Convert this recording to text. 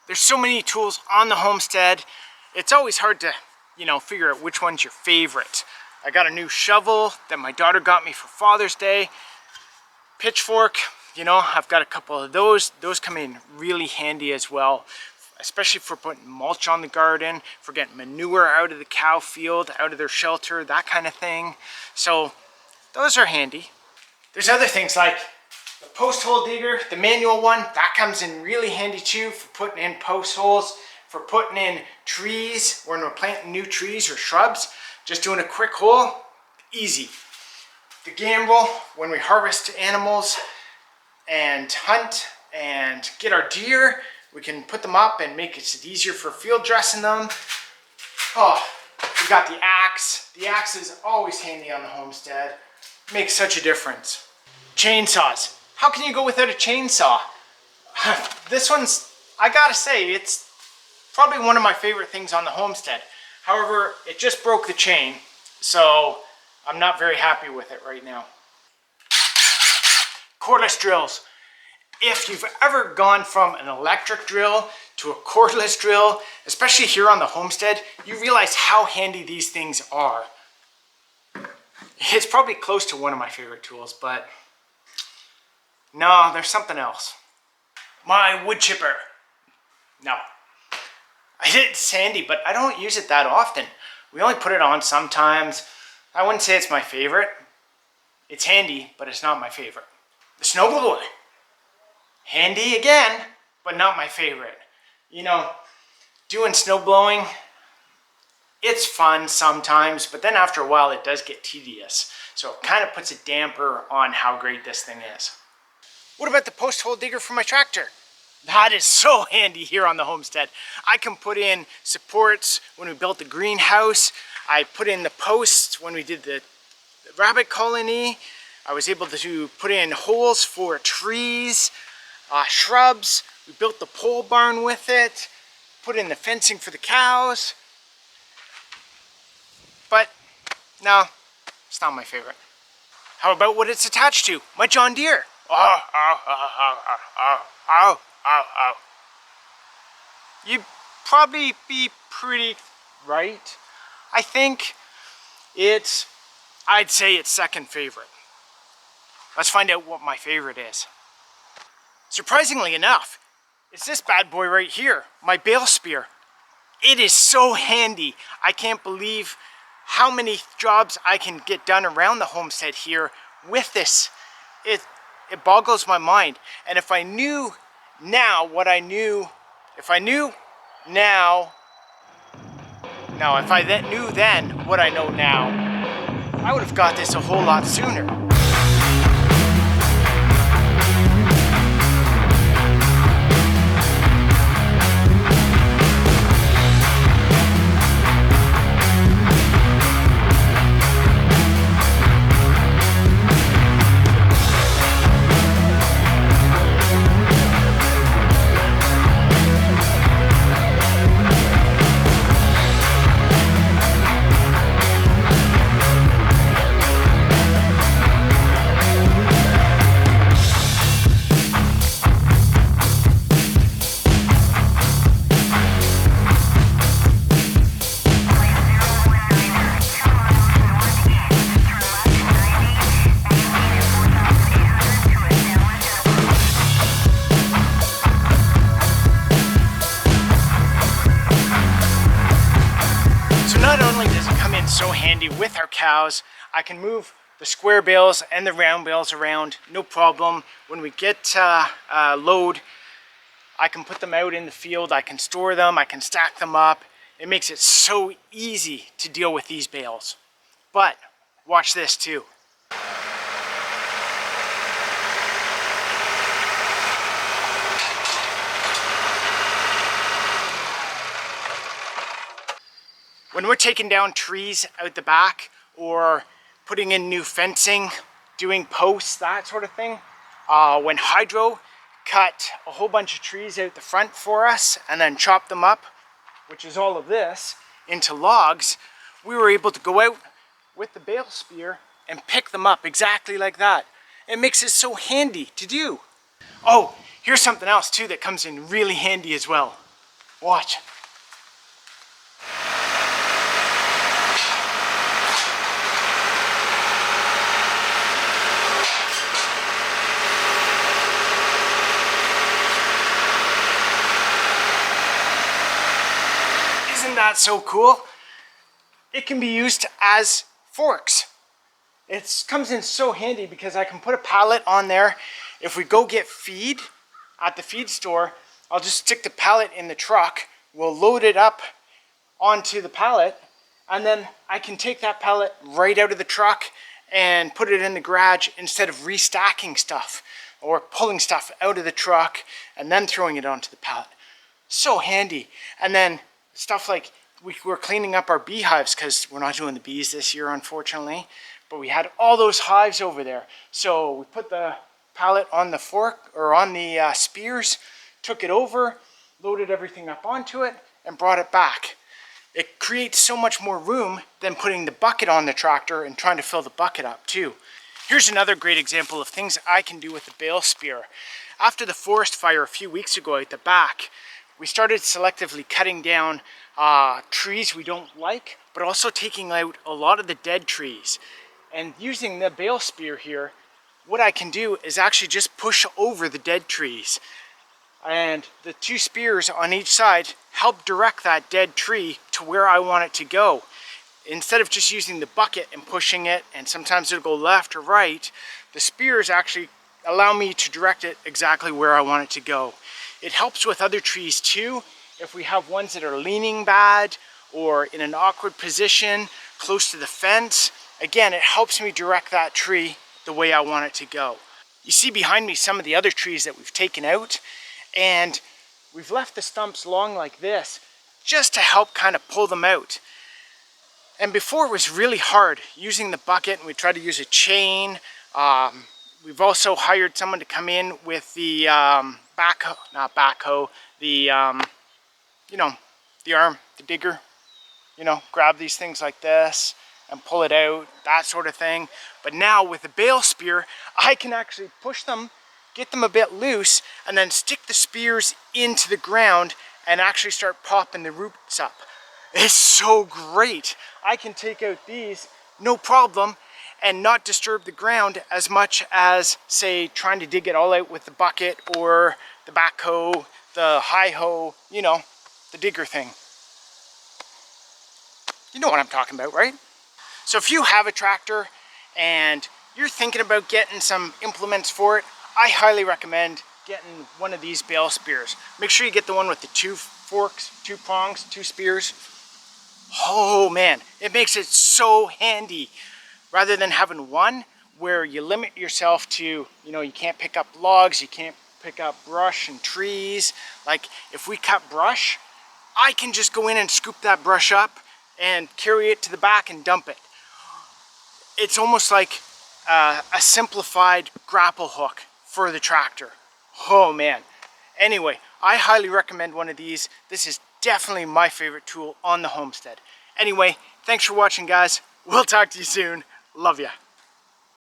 There's so many tools on the homestead. It's always hard to, figure out which one's your favorite. I got a new shovel that my daughter got me for Father's Day. Pitchfork, I've got a couple of those. Those come in really handy as well, especially for putting mulch on the garden, for getting manure out of the cow field, out of their shelter, that kind of thing. So those are handy. There's other things like the post hole digger, the manual one, that comes in really handy too for putting in post holes, for putting in trees when we're planting new trees or shrubs. Just doing a quick hole, easy. The gambrel, when we harvest animals and hunt and get our deer, we can put them up and make it easier for field dressing them. Oh, we got the axe. The axe is always handy on the homestead. Makes such a difference. Chainsaws. How can you go without a chainsaw? This one's, I gotta say, it's probably one of my favorite things on the homestead. However, it just broke the chain, so I'm not very happy with it right now. Cordless drills. If you've ever gone from an electric drill to a cordless drill, especially here on the homestead, you realize how handy these things are. It's probably close to one of my favorite tools, but no, there's something else. My wood chipper. No. It's handy, but I don't use it that often. We only put it on sometimes. I wouldn't say it's my favorite. It's handy, but it's not my favorite. The snowblower. Handy again, but not my favorite. Doing snow blowing, it's fun sometimes, but then after a while it does get tedious. So it kind of puts a damper on how great this thing is. What about the post hole digger for my tractor? That is so handy here on the homestead. I can put in supports when we built the greenhouse. I put in the posts when we did the rabbit colony. I was able to put in holes for trees, shrubs. We built the pole barn with it. Put in the fencing for the cows. But no, it's not my favorite. How about what it's attached to? My John Deere. You'd probably be pretty right. I think I'd say it's second favorite. Let's find out what my favorite is. Surprisingly enough, it's this bad boy right here, my Bale Spear. It is so handy. I can't believe how many jobs I can get done around the homestead here with this. It boggles my mind. And if I knew now what I knew, if I knew then what I know now, I would have got this a whole lot sooner. So handy with our cows. I can move the square bales and the round bales around, no problem. When we get a load, I can put them out in the field, I can store them, I can stack them up. It makes it so easy to deal with these bales. But watch this too. When we're taking down trees out the back or putting in new fencing, doing posts, that sort of thing, when Hydro cut a whole bunch of trees out the front for us and then chopped them up, which is all of this, into logs, we were able to go out with the Bale Spear and pick them up exactly like that. It makes it so handy to do. Oh, here's something else too that comes in really handy as well. Watch. Isn't that so cool? It can be used as forks. It comes in so handy because I can put a pallet on there. If we go get feed at the feed store, I'll just stick the pallet in the truck. We'll load it up onto the pallet, and then I can take that pallet right out of the truck and put it in the garage instead of restacking stuff or pulling stuff out of the truck and then throwing it onto the pallet. So handy. And then stuff like we're cleaning up our beehives because we're not doing the bees this year, unfortunately, but we had all those hives over there. So we put the pallet on the fork or on the spears, took it over, loaded everything up onto it, and brought it back. It creates so much more room than putting the bucket on the tractor and trying to fill the bucket up too. Here's another great example of things I can do with the Bale Spear. After the forest fire a few weeks ago at the back, we started selectively cutting down trees we don't like, but also taking out a lot of the dead trees. And using the Bale Spear here, what I can do is actually just push over the dead trees. And the two spears on each side help direct that dead tree to where I want it to go. Instead of just using the bucket and pushing it, and sometimes it'll go left or right, the spears actually allow me to direct it exactly where I want it to go. It helps with other trees too. If we have ones that are leaning bad or in an awkward position close to the fence, again, it helps me direct that tree the way I want it to go. You see behind me some of the other trees that we've taken out, and we've left the stumps long like this just to help kind of pull them out. And before it was really hard using the bucket, and we tried to use a chain. We've also hired someone to come in with the backhoe, not backhoe, the you know, the arm, the digger, you know, grab these things like this and pull it out, that sort of thing. But now with the Bale Spear, I can actually push them, get them a bit loose, and then stick the spears into the ground and actually start popping the roots up. It's so great. I can take out these, no problem, and not disturb the ground as much as, say, trying to dig it all out with the bucket or the backhoe, the hi-ho, you know, the digger thing. You know what I'm talking about, right? So if you have a tractor and you're thinking about getting some implements for it, I highly recommend getting one of these Bale Spears. Make sure you get the one with the 2 forks, 2 prongs, 2 spears. Oh man, it makes it so handy. Rather than having one where you limit yourself to, you know, you can't pick up logs, you can't pick up brush and trees. Like if we cut brush, I can just go in and scoop that brush up and carry it to the back and dump it. It's almost like a simplified grapple hook for the tractor. Oh man. Anyway, I highly recommend one of these. This is definitely my favorite tool on the homestead. Anyway, thanks for watching, guys. We'll talk to you soon. Love ya.